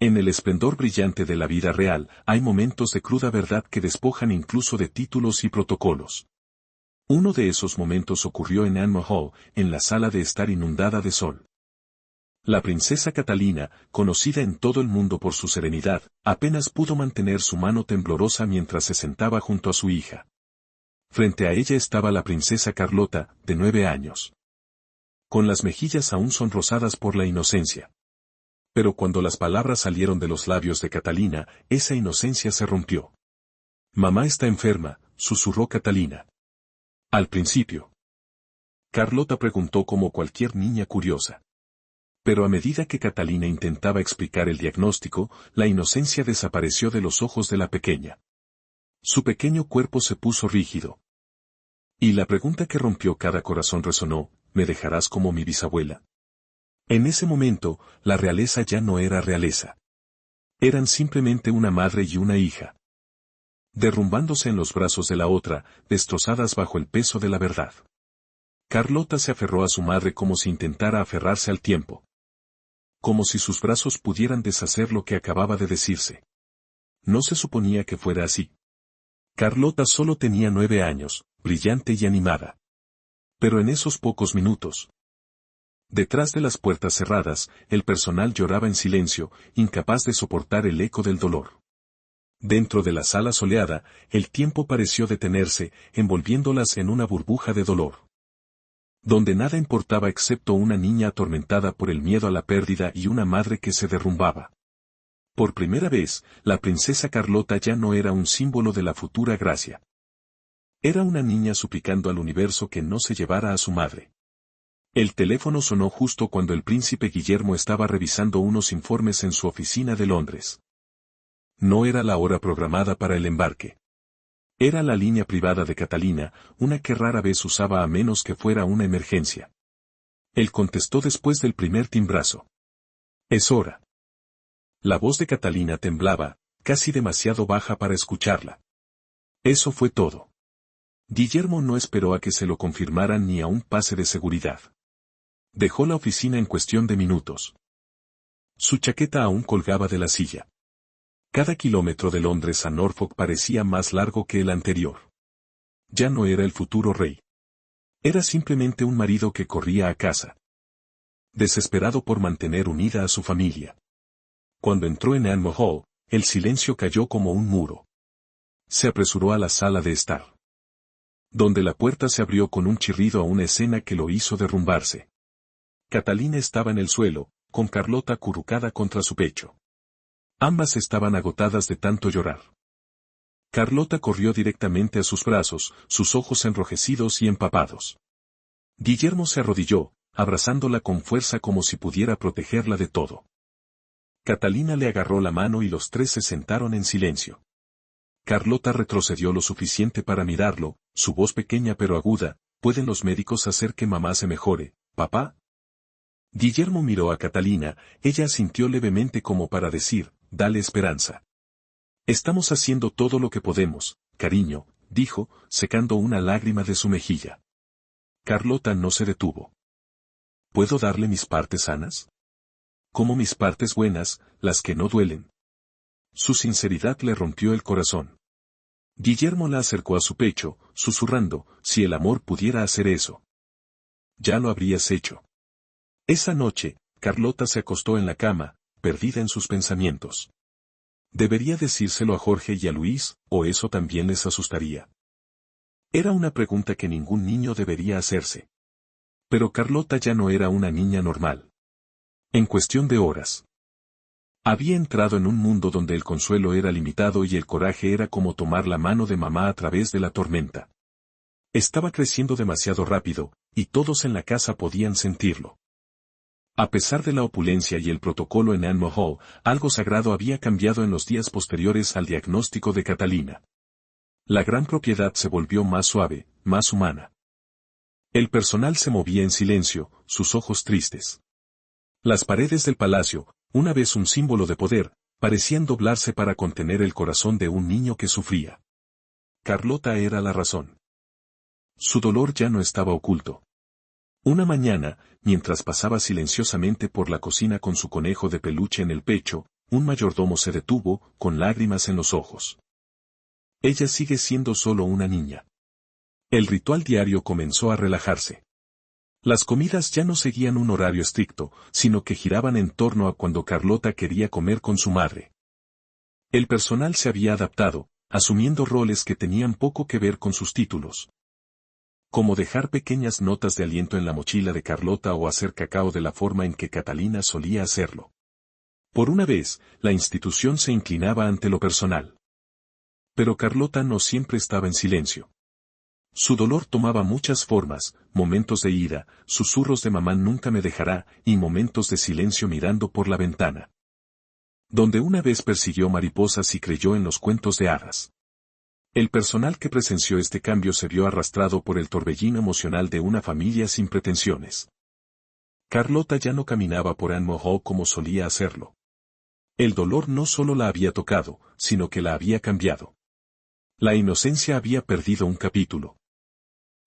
En el esplendor brillante de la vida real, hay momentos de cruda verdad que despojan incluso de títulos y protocolos. Uno de esos momentos ocurrió en Anne Hall, en la sala de estar inundada de sol. La princesa Catalina, conocida en todo el mundo por su serenidad, apenas pudo mantener su mano temblorosa mientras se sentaba junto a su hija. Frente a ella estaba la princesa Carlota, de 9 años. Con las mejillas aún sonrosadas por la inocencia. Pero cuando las palabras salieron de los labios de Catalina, esa inocencia se rompió. «Mamá está enferma», susurró Catalina. Al principio. Carlota preguntó como cualquier niña curiosa. Pero a medida que Catalina intentaba explicar el diagnóstico, la inocencia desapareció de los ojos de la pequeña. Su pequeño cuerpo se puso rígido. Y la pregunta que rompió cada corazón resonó: ¿me dejarás como mi bisabuela? En ese momento, la realeza ya no era realeza. Eran simplemente una madre y una hija. Derrumbándose en los brazos de la otra, destrozadas bajo el peso de la verdad. Carlota se aferró a su madre como si intentara aferrarse al tiempo. Como si sus brazos pudieran deshacer lo que acababa de decirse. No se suponía que fuera así. Carlota solo tenía 9 años, brillante y animada. Pero en esos pocos minutos. Detrás de las puertas cerradas, el personal lloraba en silencio, incapaz de soportar el eco del dolor. Dentro de la sala soleada, el tiempo pareció detenerse, envolviéndolas en una burbuja de dolor. Donde nada importaba excepto una niña atormentada por el miedo a la pérdida y una madre que se derrumbaba. Por primera vez, la princesa Carlota ya no era un símbolo de la futura gracia. Era una niña suplicando al universo que no se llevara a su madre. El teléfono sonó justo cuando el príncipe Guillermo estaba revisando unos informes en su oficina de Londres. No era la hora programada para el embarque. Era la línea privada de Catalina, una que rara vez usaba a menos que fuera una emergencia. Él contestó después del primer timbrazo. «Es hora». La voz de Catalina temblaba, casi demasiado baja para escucharla. Eso fue todo. Guillermo no esperó a que se lo confirmaran ni a un pase de seguridad. Dejó la oficina en cuestión de minutos. Su chaqueta aún colgaba de la silla. Cada kilómetro de Londres a Norfolk parecía más largo que el anterior. Ya no era el futuro rey. Era simplemente un marido que corría a casa. Desesperado por mantener unida a su familia. Cuando entró en Anne Hall, el silencio cayó como un muro. Se apresuró a la sala de estar. Donde la puerta se abrió con un chirrido a una escena que lo hizo derrumbarse. Catalina estaba en el suelo, con Carlota acurrucada contra su pecho. Ambas estaban agotadas de tanto llorar. Carlota corrió directamente a sus brazos, sus ojos enrojecidos y empapados. Guillermo se arrodilló, abrazándola con fuerza como si pudiera protegerla de todo. Catalina le agarró la mano y los tres se sentaron en silencio. Carlota retrocedió lo suficiente para mirarlo, su voz pequeña pero aguda: ¿pueden los médicos hacer que mamá se mejore, papá? Guillermo miró a Catalina, ella asintió levemente como para decir: dale esperanza. Estamos haciendo todo lo que podemos, cariño, dijo, secando una lágrima de su mejilla. Carlota no se detuvo. ¿Puedo darle mis partes sanas? Como mis partes buenas, las que no duelen. Su sinceridad le rompió el corazón. Guillermo la acercó a su pecho, susurrando: si el amor pudiera hacer eso. Ya lo habrías hecho. Esa noche, Carlota se acostó en la cama, perdida en sus pensamientos. ¿Debería decírselo a Jorge y a Luis, o eso también les asustaría? Era una pregunta que ningún niño debería hacerse. Pero Carlota ya no era una niña normal. En cuestión de horas. Había entrado en un mundo donde el consuelo era limitado y el coraje era como tomar la mano de mamá a través de la tormenta. Estaba creciendo demasiado rápido, y todos en la casa podían sentirlo. A pesar de la opulencia y el protocolo en Anne Hall, algo sagrado había cambiado en los días posteriores al diagnóstico de Catalina. La gran propiedad se volvió más suave, más humana. El personal se movía en silencio, sus ojos tristes. Las paredes del palacio, una vez un símbolo de poder, parecían doblarse para contener el corazón de un niño que sufría. Carlota era la razón. Su dolor ya no estaba oculto. Una mañana, mientras pasaba silenciosamente por la cocina con su conejo de peluche en el pecho, un mayordomo se detuvo, con lágrimas en los ojos. Ella sigue siendo solo una niña. El ritual diario comenzó a relajarse. Las comidas ya no seguían un horario estricto, sino que giraban en torno a cuando Carlota quería comer con su madre. El personal se había adaptado, asumiendo roles que tenían poco que ver con sus títulos. Como dejar pequeñas notas de aliento en la mochila de Carlota o hacer cacao de la forma en que Catalina solía hacerlo. Por una vez, la institución se inclinaba ante lo personal. Pero Carlota no siempre estaba en silencio. Su dolor tomaba muchas formas, momentos de ira, susurros de mamá nunca me dejará, y momentos de silencio mirando por la ventana. Donde una vez persiguió mariposas y creyó en los cuentos de hadas. El personal que presenció este cambio se vio arrastrado por el torbellino emocional de una familia sin pretensiones. Carlota ya no caminaba por Anne Hall como solía hacerlo. El dolor no solo la había tocado, sino que la había cambiado. La inocencia había perdido un capítulo.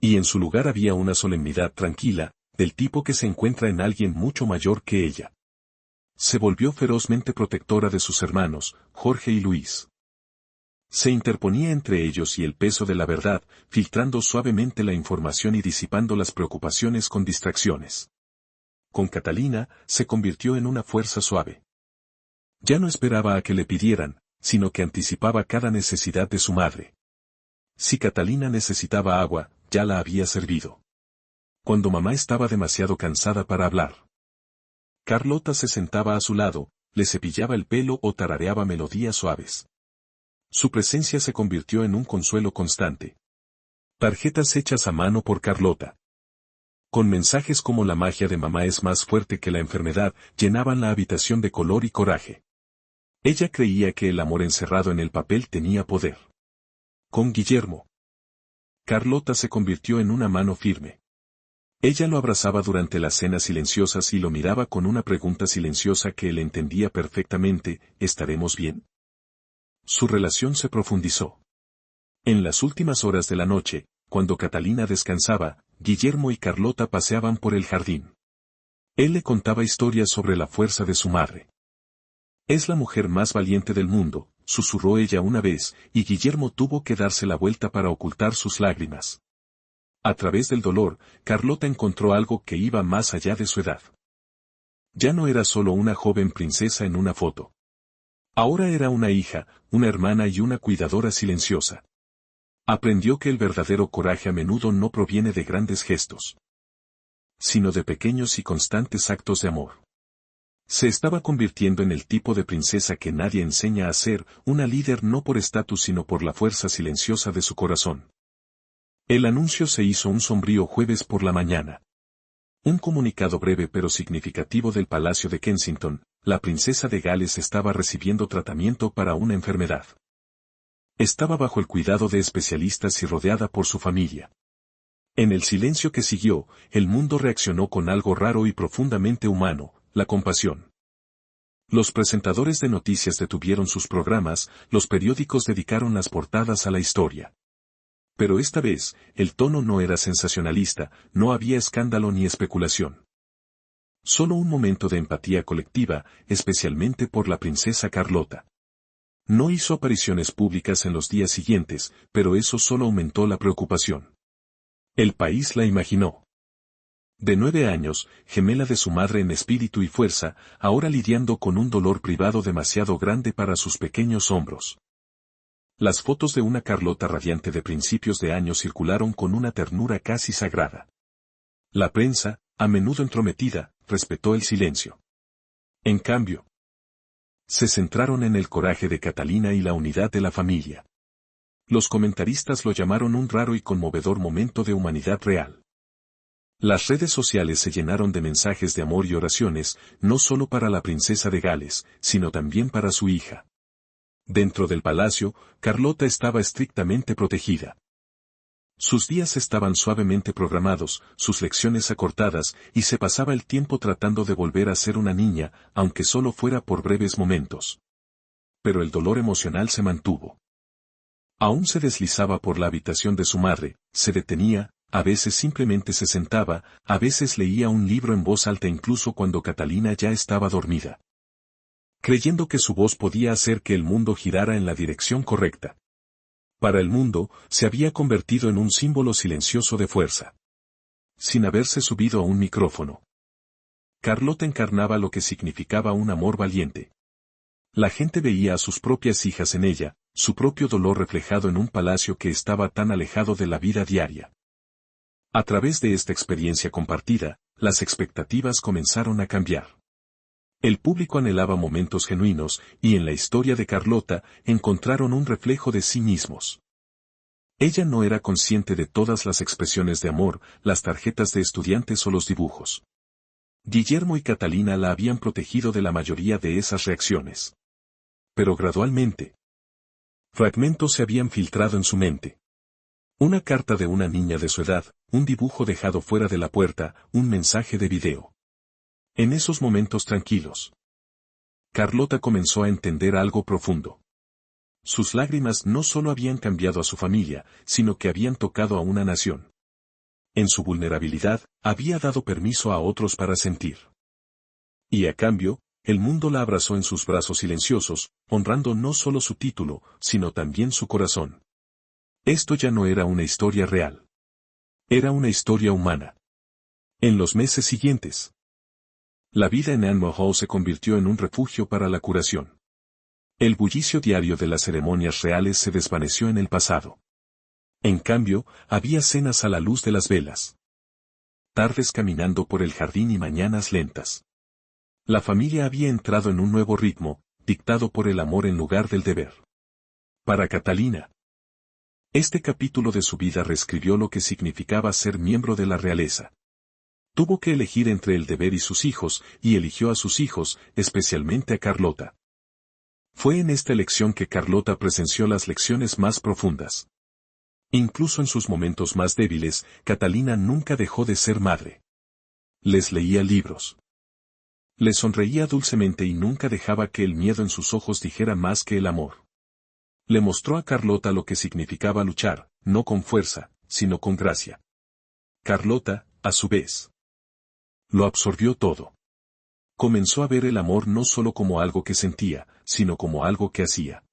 Y en su lugar había una solemnidad tranquila, del tipo que se encuentra en alguien mucho mayor que ella. Se volvió ferozmente protectora de sus hermanos, Jorge y Luis. Se interponía entre ellos y el peso de la verdad, filtrando suavemente la información y disipando las preocupaciones con distracciones. Con Catalina, se convirtió en una fuerza suave. Ya no esperaba a que le pidieran, sino que anticipaba cada necesidad de su madre. Si Catalina necesitaba agua, ya la había servido. Cuando mamá estaba demasiado cansada para hablar, Carlota se sentaba a su lado, le cepillaba el pelo o tarareaba melodías suaves. Su presencia se convirtió en un consuelo constante. Tarjetas hechas a mano por Carlota, con mensajes como la magia de mamá es más fuerte que la enfermedad, llenaban la habitación de color y coraje. Ella creía que el amor encerrado en el papel tenía poder. Con Guillermo, Carlota se convirtió en una mano firme. Ella lo abrazaba durante las cenas silenciosas y lo miraba con una pregunta silenciosa que él entendía perfectamente, ¿estaremos bien? Su relación se profundizó. En las últimas horas de la noche, cuando Catalina descansaba, Guillermo y Carlota paseaban por el jardín. Él le contaba historias sobre la fuerza de su madre. Es la mujer más valiente del mundo, susurró ella una vez, y Guillermo tuvo que darse la vuelta para ocultar sus lágrimas. A través del dolor, Carlota encontró algo que iba más allá de su edad. Ya no era solo una joven princesa en una foto. Ahora era una hija, una hermana y una cuidadora silenciosa. Aprendió que el verdadero coraje a menudo no proviene de grandes gestos, sino de pequeños y constantes actos de amor. Se estaba convirtiendo en el tipo de princesa que nadie enseña a ser, una líder no por estatus sino por la fuerza silenciosa de su corazón. El anuncio se hizo un sombrío jueves por la mañana. Un comunicado breve pero significativo del Palacio de Kensington, la princesa de Gales estaba recibiendo tratamiento para una enfermedad. Estaba bajo el cuidado de especialistas y rodeada por su familia. En el silencio que siguió, el mundo reaccionó con algo raro y profundamente humano, la compasión. Los presentadores de noticias detuvieron sus programas, los periódicos dedicaron las portadas a la historia. Pero esta vez, el tono no era sensacionalista, no había escándalo ni especulación. Solo un momento de empatía colectiva, especialmente por la princesa Carlota. No hizo apariciones públicas en los días siguientes, pero eso solo aumentó la preocupación. El país la imaginó. De 9 años, gemela de su madre en espíritu y fuerza, ahora lidiando con un dolor privado demasiado grande para sus pequeños hombros. Las fotos de una Carlota radiante de principios de año circularon con una ternura casi sagrada. La prensa, a menudo entrometida, respetó el silencio. En cambio, se centraron en el coraje de Catalina y la unidad de la familia. Los comentaristas lo llamaron un raro y conmovedor momento de humanidad real. Las redes sociales se llenaron de mensajes de amor y oraciones, no solo para la princesa de Gales, sino también para su hija. Dentro del palacio, Carlota estaba estrictamente protegida. Sus días estaban suavemente programados, sus lecciones acortadas, y se pasaba el tiempo tratando de volver a ser una niña, aunque solo fuera por breves momentos. Pero el dolor emocional se mantuvo. Aún se deslizaba por la habitación de su madre, se detenía, a veces simplemente se sentaba, a veces leía un libro en voz alta incluso cuando Catalina ya estaba dormida. creyendo que su voz podía hacer que el mundo girara en la dirección correcta. Para el mundo, se había convertido en un símbolo silencioso de fuerza. Sin haberse subido a un micrófono, Carlota encarnaba lo que significaba un amor valiente. La gente veía a sus propias hijas en ella, su propio dolor reflejado en un palacio que estaba tan alejado de la vida diaria. A través de esta experiencia compartida, las expectativas comenzaron a cambiar. El público anhelaba momentos genuinos, y en la historia de Carlota, encontraron un reflejo de sí mismos. Ella no era consciente de todas las expresiones de amor, las tarjetas de estudiantes o los dibujos. Guillermo y Catalina la habían protegido de la mayoría de esas reacciones. Pero gradualmente, fragmentos se habían filtrado en su mente. Una carta de una niña de su edad, un dibujo dejado fuera de la puerta, un mensaje de video. En esos momentos tranquilos, Carlota comenzó a entender algo profundo. Sus lágrimas no solo habían cambiado a su familia, sino que habían tocado a una nación. En su vulnerabilidad, había dado permiso a otros para sentir. Y a cambio, el mundo la abrazó en sus brazos silenciosos, honrando no solo su título, sino también su corazón. Esto ya no era una historia real. Era una historia humana. En los meses siguientes, la vida en Anne Hall se convirtió en un refugio para la curación. El bullicio diario de las ceremonias reales se desvaneció en el pasado. En cambio, había cenas a la luz de las velas. Tardes caminando por el jardín y mañanas lentas. La familia había entrado en un nuevo ritmo, dictado por el amor en lugar del deber. Para Catalina, este capítulo de su vida reescribió lo que significaba ser miembro de la realeza. Tuvo que elegir entre el deber y sus hijos, y eligió a sus hijos, especialmente a Carlota. Fue en esta elección que Carlota presenció las lecciones más profundas. Incluso en sus momentos más débiles, Catalina nunca dejó de ser madre. Les leía libros. Les sonreía dulcemente y nunca dejaba que el miedo en sus ojos dijera más que el amor. Le mostró a Carlota lo que significaba luchar, no con fuerza, sino con gracia. Carlota, a su vez, lo absorbió todo. Comenzó a ver el amor no solo como algo que sentía, sino como algo que hacía.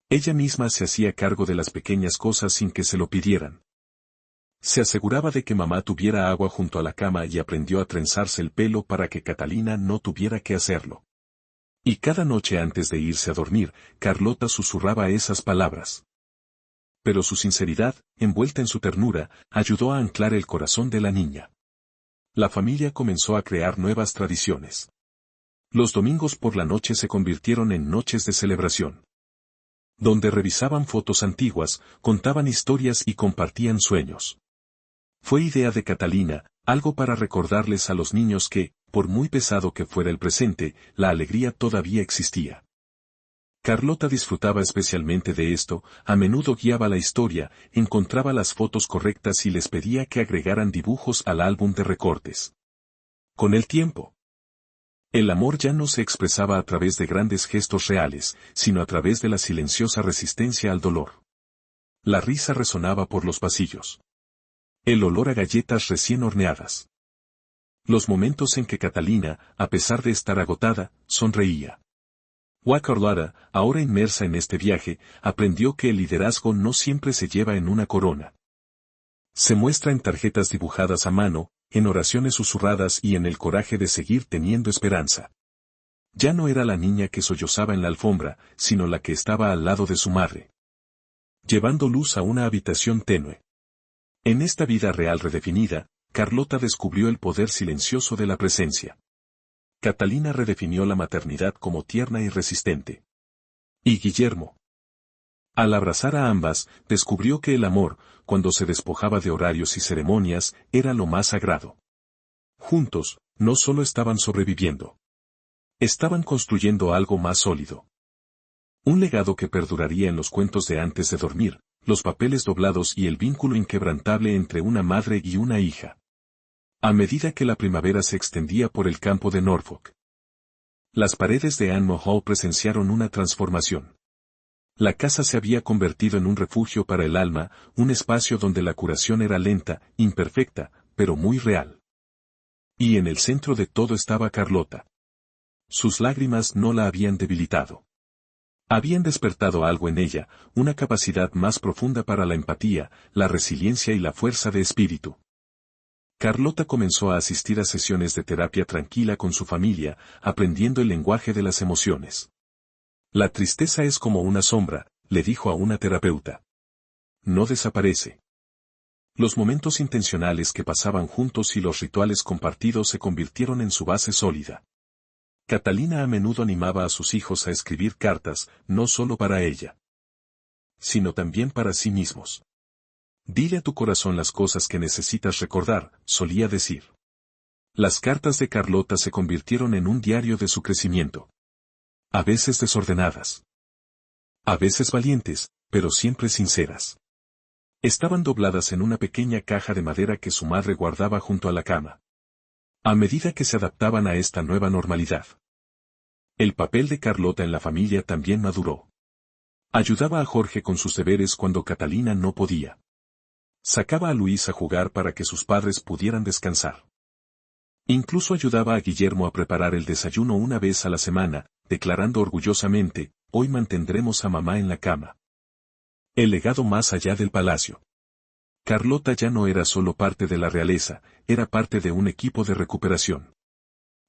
Ella misma se hacía cargo de las pequeñas cosas sin que se lo pidieran. Se aseguraba de que mamá tuviera agua junto a la cama y aprendió a trenzarse el pelo para que Catalina no tuviera que hacerlo. Y cada noche antes de irse a dormir, Carlota susurraba esas palabras. Pero su sinceridad, envuelta en su ternura, ayudó a anclar el corazón de la niña. La familia comenzó a crear nuevas tradiciones. Los domingos por la noche se convirtieron en noches de celebración, donde revisaban fotos antiguas, contaban historias y compartían sueños. Fue idea de Catalina, algo para recordarles a los niños que, por muy pesado que fuera el presente, la alegría todavía existía. Carlota disfrutaba especialmente de esto, a menudo guiaba la historia, encontraba las fotos correctas y les pedía que agregaran dibujos al álbum de recortes. Con el tiempo, el amor ya no se expresaba a través de grandes gestos reales, sino a través de la silenciosa resistencia al dolor. La risa resonaba por los pasillos. El olor a galletas recién horneadas. Los momentos en que Catalina, a pesar de estar agotada, sonreía. Carlota, ahora inmersa en este viaje, aprendió que el liderazgo no siempre se lleva en una corona. Se muestra en tarjetas dibujadas a mano, en oraciones susurradas y en el coraje de seguir teniendo esperanza. Ya no era la niña que sollozaba en la alfombra, sino la que estaba al lado de su madre, llevando luz a una habitación tenue. En esta vida real redefinida, Carlota descubrió el poder silencioso de la presencia. Catalina redefinió la maternidad como tierna y resistente. Y Guillermo, al abrazar a ambas, descubrió que el amor, cuando se despojaba de horarios y ceremonias, era lo más sagrado. Juntos, no solo estaban sobreviviendo. Estaban construyendo algo más sólido. Un legado que perduraría en los cuentos de antes de dormir, los papeles doblados y el vínculo inquebrantable entre una madre y una hija. A medida que la primavera se extendía por el campo de Norfolk, las paredes de Anne Hall presenciaron una transformación. La casa se había convertido en un refugio para el alma, un espacio donde la curación era lenta, imperfecta, pero muy real. Y en el centro de todo estaba Carlota. Sus lágrimas no la habían debilitado. Habían despertado algo en ella, una capacidad más profunda para la empatía, la resiliencia y la fuerza de espíritu. Carlota comenzó a asistir a sesiones de terapia tranquila con su familia, aprendiendo el lenguaje de las emociones. La tristeza es como una sombra, le dijo a una terapeuta. No desaparece. Los momentos intencionales que pasaban juntos y los rituales compartidos se convirtieron en su base sólida. Catalina a menudo animaba a sus hijos a escribir cartas, no solo para ella, sino también para sí mismos. Dile a tu corazón las cosas que necesitas recordar, solía decir. Las cartas de Carlota se convirtieron en un diario de su crecimiento. A veces desordenadas. A veces valientes, pero siempre sinceras. Estaban dobladas en una pequeña caja de madera que su madre guardaba junto a la cama. A medida que se adaptaban a esta nueva normalidad, el papel de Carlota en la familia también maduró. Ayudaba a Jorge con sus deberes cuando Catalina no podía. Sacaba a Luis a jugar para que sus padres pudieran descansar. Incluso ayudaba a Guillermo a preparar el desayuno una vez a la semana, declarando orgullosamente, hoy mantendremos a mamá en la cama. El legado más allá del palacio. Carlota ya no era solo parte de la realeza, era parte de un equipo de recuperación.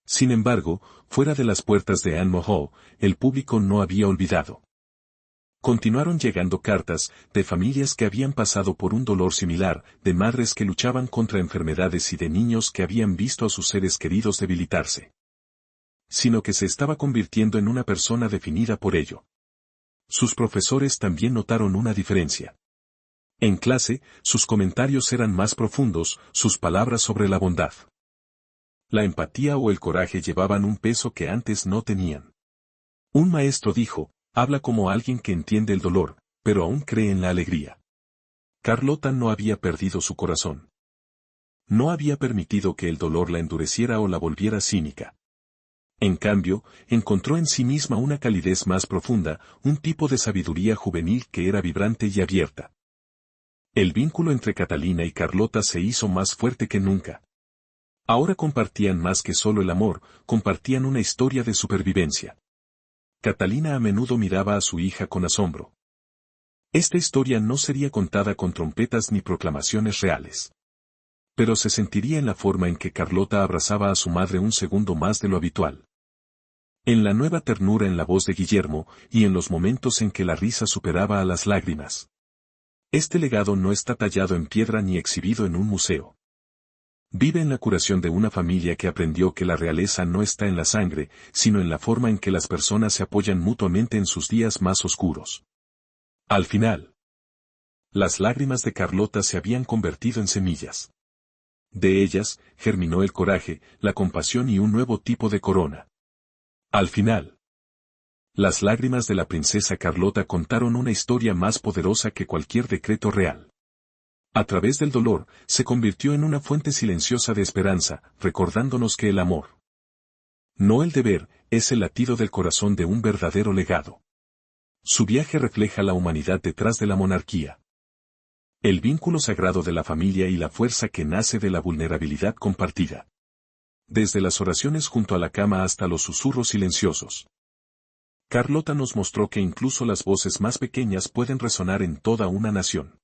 Sin embargo, fuera de las puertas de Anne Mahou, el público no había olvidado. Continuaron llegando cartas, de familias que habían pasado por un dolor similar, de madres que luchaban contra enfermedades y de niños que habían visto a sus seres queridos debilitarse. Sino que se estaba convirtiendo en una persona definida por ello. Sus profesores también notaron una diferencia. En clase, sus comentarios eran más profundos, sus palabras sobre la bondad. La empatía o el coraje llevaban un peso que antes no tenían. Un maestro dijo, habla como alguien que entiende el dolor, pero aún cree en la alegría. Carlota no había perdido su corazón. No había permitido que el dolor la endureciera o la volviera cínica. En cambio, encontró en sí misma una calidez más profunda, un tipo de sabiduría juvenil que era vibrante y abierta. El vínculo entre Catalina y Carlota se hizo más fuerte que nunca. Ahora compartían más que solo el amor, compartían una historia de supervivencia. Catalina a menudo miraba a su hija con asombro. Esta historia no sería contada con trompetas ni proclamaciones reales. Pero se sentiría en la forma en que Carlota abrazaba a su madre un segundo más de lo habitual. En la nueva ternura en la voz de Guillermo, y en los momentos en que la risa superaba a las lágrimas. Este legado no está tallado en piedra ni exhibido en un museo. Vive en la curación de una familia que aprendió que la realeza no está en la sangre, sino en la forma en que las personas se apoyan mutuamente en sus días más oscuros. Al final, las lágrimas de Carlota se habían convertido en semillas. De ellas, germinó el coraje, la compasión y un nuevo tipo de corona. Al final, las lágrimas de la princesa Carlota contaron una historia más poderosa que cualquier decreto real. A través del dolor, se convirtió en una fuente silenciosa de esperanza, recordándonos que el amor, no el deber, es el latido del corazón de un verdadero legado. Su viaje refleja la humanidad detrás de la monarquía. El vínculo sagrado de la familia y la fuerza que nace de la vulnerabilidad compartida. Desde las oraciones junto a la cama hasta los susurros silenciosos. Carlota nos mostró que incluso las voces más pequeñas pueden resonar en toda una nación.